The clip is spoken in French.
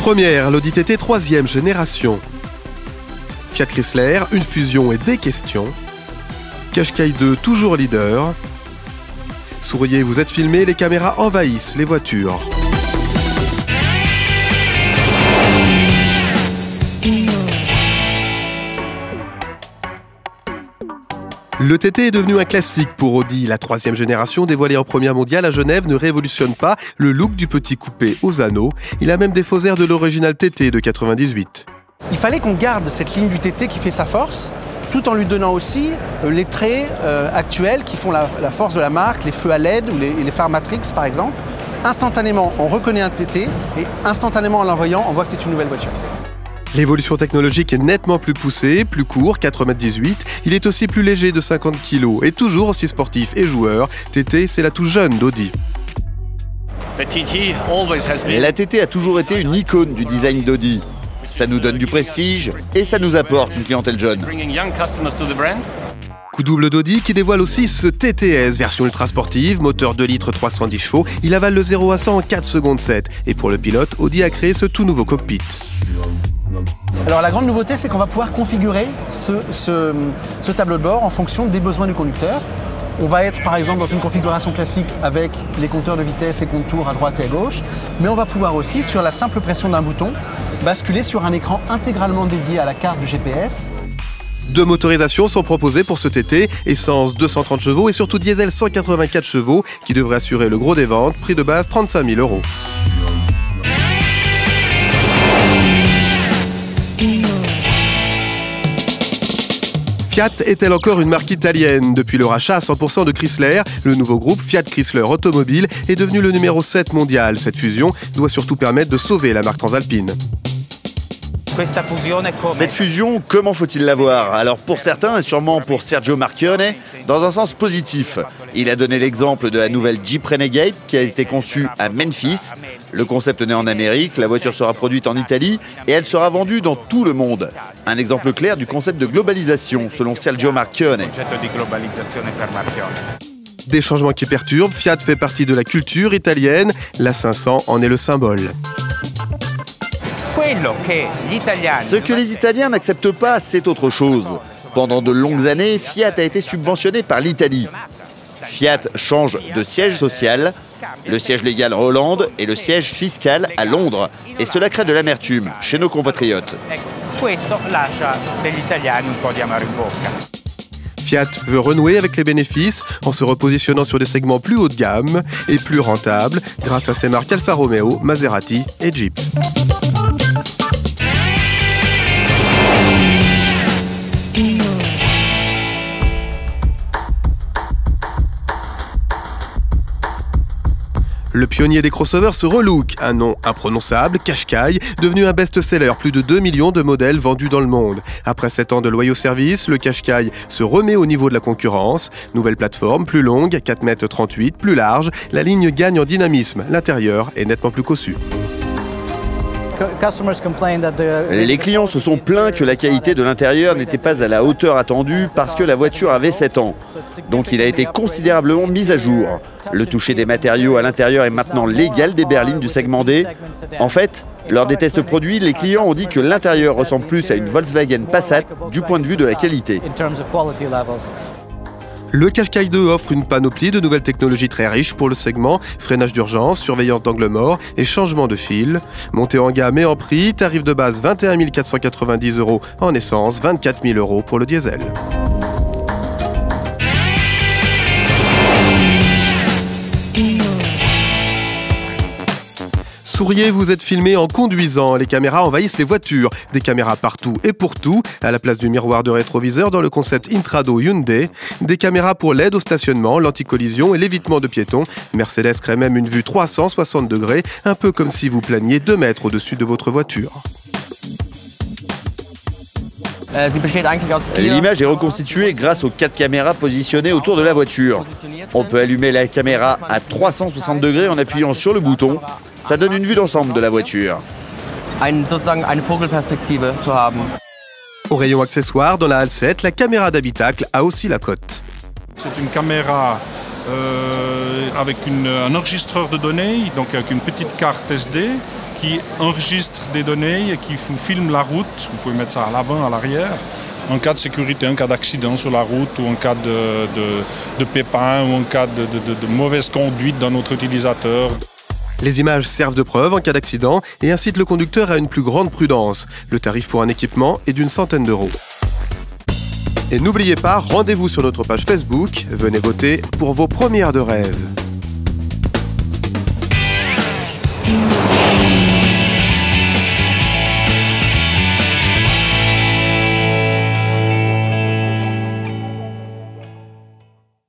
Première, l'Audi TT 3e génération. Fiat Chrysler, une fusion et des questions. Qashqai 2, toujours leader. Souriez, vous êtes filmé, les caméras envahissent les voitures. Le TT est devenu un classique pour Audi. La 3e génération, dévoilée en première mondiale à Genève, ne révolutionne pas le look du petit coupé aux anneaux. Il a même des faux airs de l'original TT de 98. Il fallait qu'on garde cette ligne du TT qui fait sa force, tout en lui donnant aussi les traits actuels qui font la force de la marque, les feux à LED ou les phares Matrix par exemple. Instantanément, on reconnaît un TT et instantanément en l'envoyant, on voit que c'est une nouvelle voiture. L'évolution technologique est nettement plus poussée, plus court, 4,18 m. Il est aussi plus léger de 50 kg et toujours aussi sportif et joueur. TT, c'est la touche jeune d'Audi. La TT a toujours été une icône du design d'Audi. Ça nous donne du prestige et ça nous apporte une clientèle jeune. Coup double d'Audi qui dévoile aussi ce TTS, version ultra sportive, moteur 2 litres 310 chevaux. Il avale le 0 à 100 en 4 secondes 7. Et pour le pilote, Audi a créé ce tout nouveau cockpit. Alors la grande nouveauté, c'est qu'on va pouvoir configurer ce tableau de bord en fonction des besoins du conducteur. On va être par exemple dans une configuration classique avec les compteurs de vitesse et contours à droite et à gauche, mais on va pouvoir aussi, sur la simple pression d'un bouton, basculer sur un écran intégralement dédié à la carte du GPS. 2 motorisations sont proposées pour ce TT, essence 230 chevaux et surtout diesel 184 chevaux qui devrait assurer le gros des ventes, prix de base 35 000 €. Fiat est-elle encore une marque italienne? Depuis le rachat à 100% de Chrysler, le nouveau groupe Fiat Chrysler Automobile est devenu le numéro 7 mondial. Cette fusion doit surtout permettre de sauver la marque transalpine. Cette fusion, comment faut-il la voir? Alors pour certains, et sûrement pour Sergio Marchionne, dans un sens positif. Il a donné l'exemple de la nouvelle Jeep Renegade qui a été conçue à Memphis. Le concept né en Amérique, la voiture sera produite en Italie et elle sera vendue dans tout le monde. Un exemple clair du concept de globalisation, selon Sergio Marchionne. Des changements qui perturbent, Fiat fait partie de la culture italienne, la 500 en est le symbole. Ce que les Italiens n'acceptent pas, c'est autre chose. Pendant de longues années, Fiat a été subventionné par l'Italie. Fiat change de siège social, le siège légal en Hollande et le siège fiscal à Londres. Et cela crée de l'amertume chez nos compatriotes. Fiat veut renouer avec les bénéfices en se repositionnant sur des segments plus haut de gamme et plus rentables grâce à ses marques Alfa Romeo, Maserati et Jeep. Le pionnier des crossovers se relook, un nom imprononçable, Qashqai, devenu un best-seller, plus de 2 millions de modèles vendus dans le monde. Après 7 ans de loyaux services, le Qashqai se remet au niveau de la concurrence. Nouvelle plateforme, plus longue, 4,38 m, plus large, la ligne gagne en dynamisme, l'intérieur est nettement plus cossu. Les clients se sont plaints que la qualité de l'intérieur n'était pas à la hauteur attendue parce que la voiture avait 7 ans. Donc il a été considérablement mis à jour. Le toucher des matériaux à l'intérieur est maintenant l'égal des berlines du segment D. En fait, lors des tests produits, les clients ont dit que l'intérieur ressemble plus à une Volkswagen Passat du point de vue de la qualité. Le Qashqai 2 offre une panoplie de nouvelles technologies très riches pour le segment, freinage d'urgence, surveillance d'angle mort et changement de fil. Montée en gamme et en prix, tarif de base 21 490 € en essence, 24 000 € pour le diesel. Souriez, vous êtes filmé en conduisant. Les caméras envahissent les voitures. Des caméras partout et pour tout, à la place du miroir de rétroviseur dans le concept Intrado Hyundai. Des caméras pour l'aide au stationnement, l'anticollision et l'évitement de piétons. Mercedes crée même une vue 360 degrés, un peu comme si vous planiez 2 mètres au-dessus de votre voiture. L'image est reconstituée grâce aux 4 caméras positionnées autour de la voiture. On peut allumer la caméra à 360 degrés en appuyant sur le bouton. Ça donne une vue d'ensemble de la voiture. Au rayon accessoires, dans la halle 7, la caméra d'habitacle a aussi la cote. C'est une caméra avec un enregistreur de données, donc avec une petite carte SD, qui enregistre des données et qui vous filme la route. Vous pouvez mettre ça à l'avant, à l'arrière. En cas de sécurité, en cas d'accident sur la route ou en cas de pépin ou en cas de mauvaise conduite d'un autre utilisateur. Les images servent de preuve en cas d'accident et incitent le conducteur à une plus grande prudence. Le tarif pour un équipement est d'une centaine d'euros. Et n'oubliez pas, rendez-vous sur notre page Facebook. Venez voter pour vos premières de rêve.